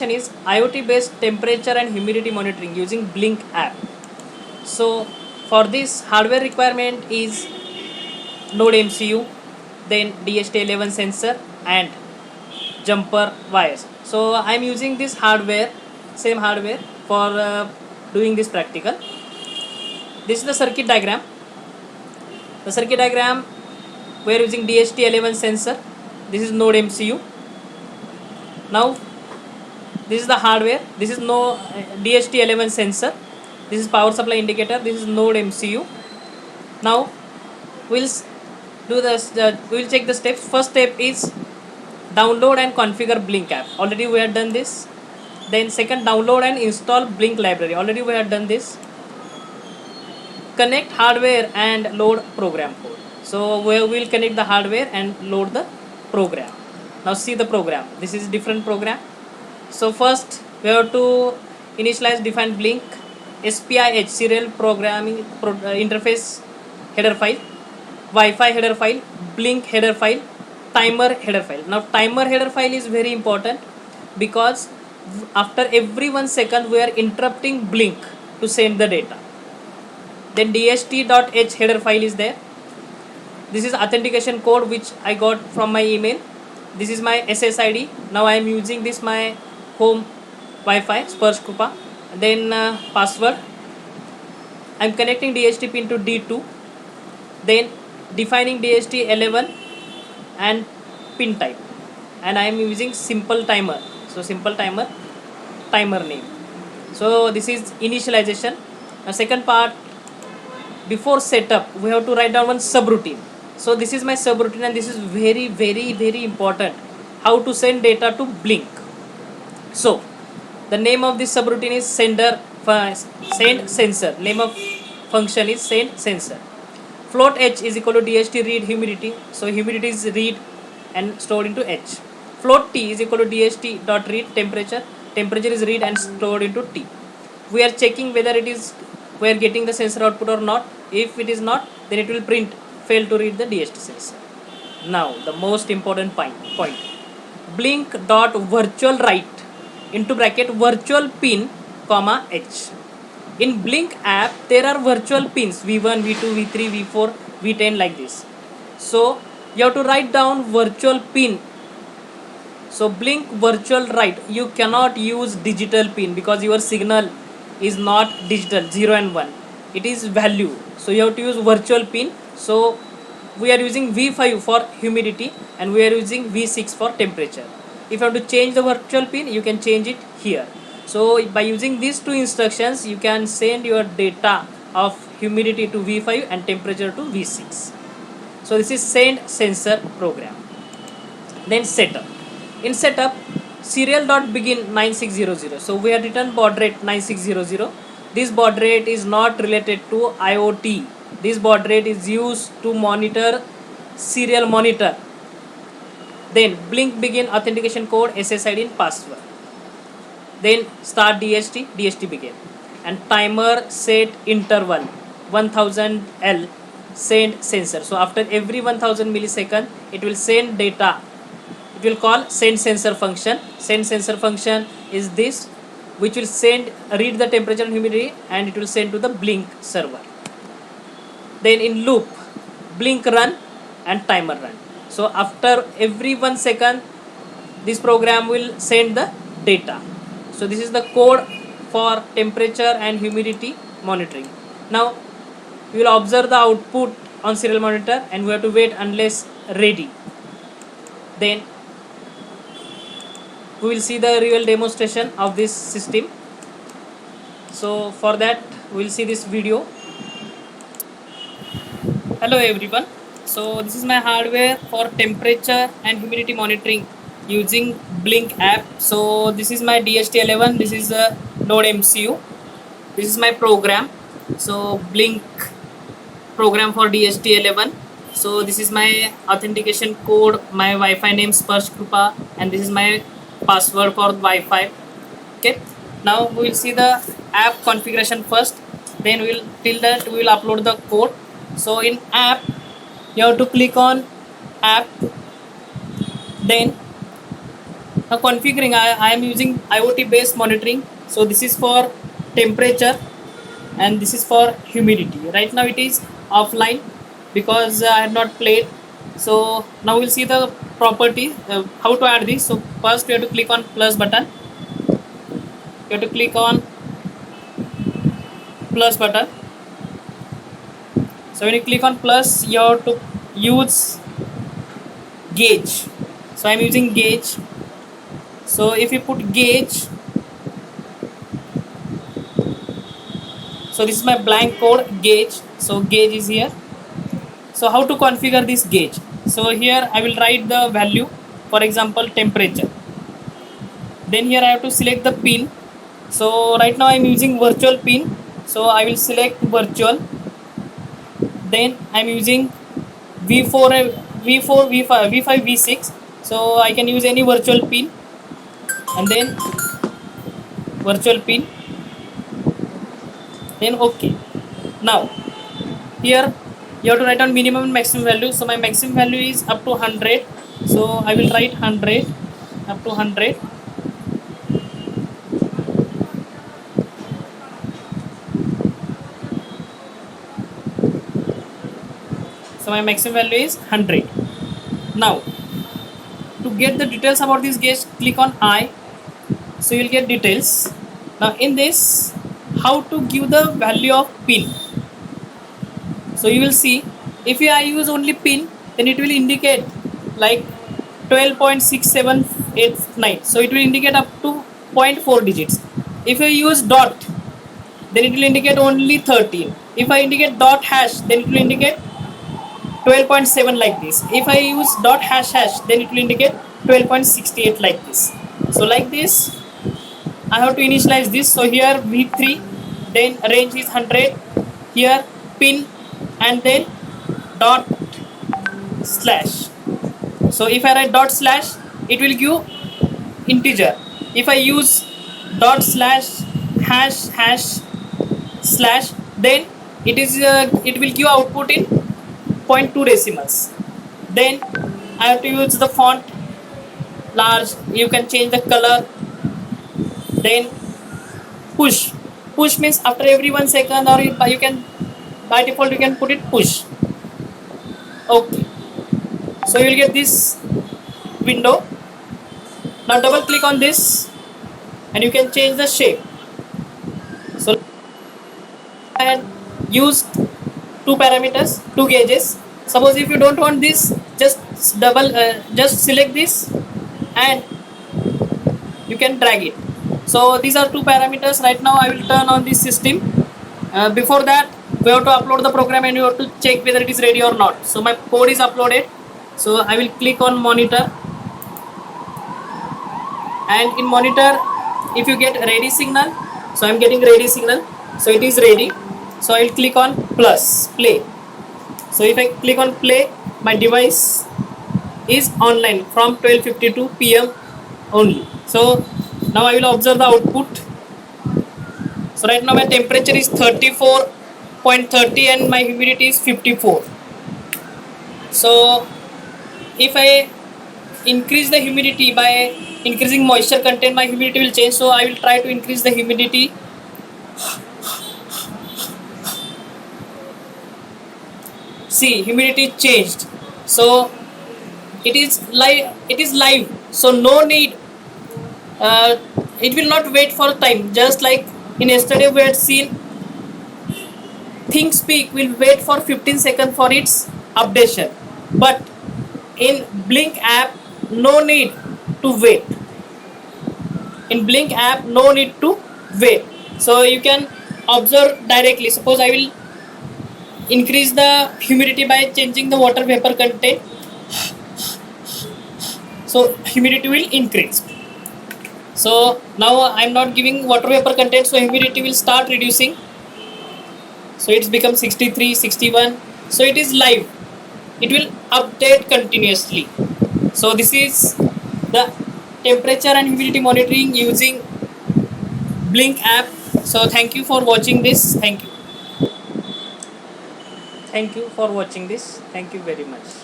Is IoT based temperature and humidity monitoring using Blink app. So for this hardware requirement is Node MCU, then DHT11 sensor and jumper wires. So I am using this hardware, same hardware for doing this practical. This is the circuit diagram. The circuit diagram, we are using DHT11 sensor. This is Node MCU. Now this is the hardware. This is no DHT11 sensor. This is power supply indicator. This is Node MCU. Now we'll do this. We'll check the steps. First step is download and configure Blink app. Already we have done this. Then second, download and install Blink library. Already we have done this. Connect hardware and load program code. So we will connect the hardware and load the program. Now see the program. This is different program. So first we have to initialize define Blink SPIH serial programming interface header file, Wi-Fi header file, Blink header file, timer header file. Now timer header file is very important because after every 1 second we are interrupting Blink to send the data. Then dht.h header file is there. This is authentication code which I got from my email. This is my SSID. Now I am using this my home Wi-Fi Sparsh Krupa. Then password. I am connecting DHT pin to D2. Then defining DHT11 and pin type. And I am using simple timer. So simple timer name. So this is initialization. Now second part, before setup we have to write down one subroutine. So this is my subroutine and this is very important, how to send data to Blink. So the name of this subroutine is send sensor. Name of function is send sensor. Float h is equal to DHT read humidity. So humidity is read and stored into h. Float t is equal to DHT dot read temperature. Temperature is read and stored into t. We are checking whether it is we are getting the sensor output or not. If it is not, then it will print fail to read the DHT sensor. Now the most important point. Blink dot virtual write into bracket virtual pin comma h. In Blink app there are virtual pins v1, v2, v3, v4, v10 like this. So you have to write down virtual pin. So Blink virtual write, you cannot use digital pin because your signal is not digital 0 and 1, it is value. So you have to use virtual pin. So we are using V5 for humidity and we are using V6 for temperature. If you have to change the virtual pin, you can change it here. So by using these two instructions, you can send your data of humidity to V5 and temperature to V6. So this is send sensor program. Then setup. In setup, serial.begin 9600. So we have written baud rate 9600. This baud rate is not related to IoT. This baud rate is used to monitor serial monitor. Then Blink begin authentication code, SSID and password. Then start DHT begin. And timer set interval 1000 L send sensor. So after every 1000 millisecond, it will send data. It will call send sensor function. Send sensor function is this, which will read the temperature and humidity and it will send to the Blink server. Then in loop, Blink run and timer run. So after every 1 second, this program will send the data. So this is the code for temperature and humidity monitoring. Now we will observe the output on serial monitor and we have to wait unless ready. Then we will see the real demonstration of this system. So for that we will see this video. Hello everyone. So this is my hardware for temperature and humidity monitoring using Blink app. So this is my DHT11. This is a Node MCU. This is my program. So Blink program for DHT11. So this is my authentication code, my Wi-Fi name Sparsh Krupa, and this is my password for Wi-Fi. Okay. Now we will see the app configuration first. Then we will upload the code. So in app, you have to click on app. Then Now configuring, I am using IoT based monitoring. So this is for temperature and this is for humidity. Right now it is offline because I have not played. So now we'll see the properties, how to add this. So first we have to click on plus button. You have to click on plus button. So when you click on plus, you have to use gauge. So I am using gauge. So if you put gauge, so this is my blank code gauge. So gauge is here. So how to configure this gauge? So here I will write the value, for example temperature. Then here I have to select the pin. So right now I am using virtual pin. So I will select virtual. Then I am using V4, V5, V6. So I can use any virtual pin. And then virtual pin. Then OK. Now here you have to write down minimum and maximum value. So my maximum value is up to 100. So I will write 100, up to 100. So my maximum value is 100. Now to get the details about this gauge, click on I. So you will get details. Now in this, how to give the value of pin. So you will see, if I use only pin, then it will indicate like 12.6789. So it will indicate up to 0.4 digits. If I use dot, then it will indicate only 13. If I indicate dot hash, then it will indicate 12.7 like this. If I use dot hash hash, then it will indicate 12.68 like this. So like this, I have to initialize this. So here V3, then range is 100. Here pin and then dot slash. So if I write dot slash, it will give integer. If I use dot slash hash hash slash, then it will give output in 0.2 decimals. Then I have to use the font large. You can change the color. Then push. Push means after every 1 second, or you can by default you can put it push. Okay. So you will get this window. Now double click on this and you can change the shape. So I had used two parameters, two gauges. Suppose if you don't want this, just select this and you can drag it. So these are two parameters. Right now I will turn on this system. Before that, we have to upload the program and you have to check whether it is ready or not. So my code is uploaded. So I will click on monitor, and in monitor, if you get ready signal, so I am getting ready signal, so it is ready. So I will click on plus play. So if I click on play, my device is online from 12:52 PM only. So now I will observe the output. So right now my temperature is 34.30 and my humidity is 54. So if I increase the humidity by increasing moisture content, my humidity will change. So I will try to increase the humidity. See, humidity changed. So it is live. So no need, it will not wait for time. Just like in yesterday we had seen, ThinkSpeak will wait for 15 seconds for its updation, but in Blink app no need to wait. In Blink app no need to wait. So you can observe directly. Suppose I will increase the humidity by changing the water vapor content. So humidity will increase. So now I am not giving water vapor content, so humidity will start reducing. So it's become 63, 61. So it is live. It will update continuously. So this is the temperature and humidity monitoring using Blink app. So thank you for watching this. Thank you. Thank you for watching this. Thank you very much.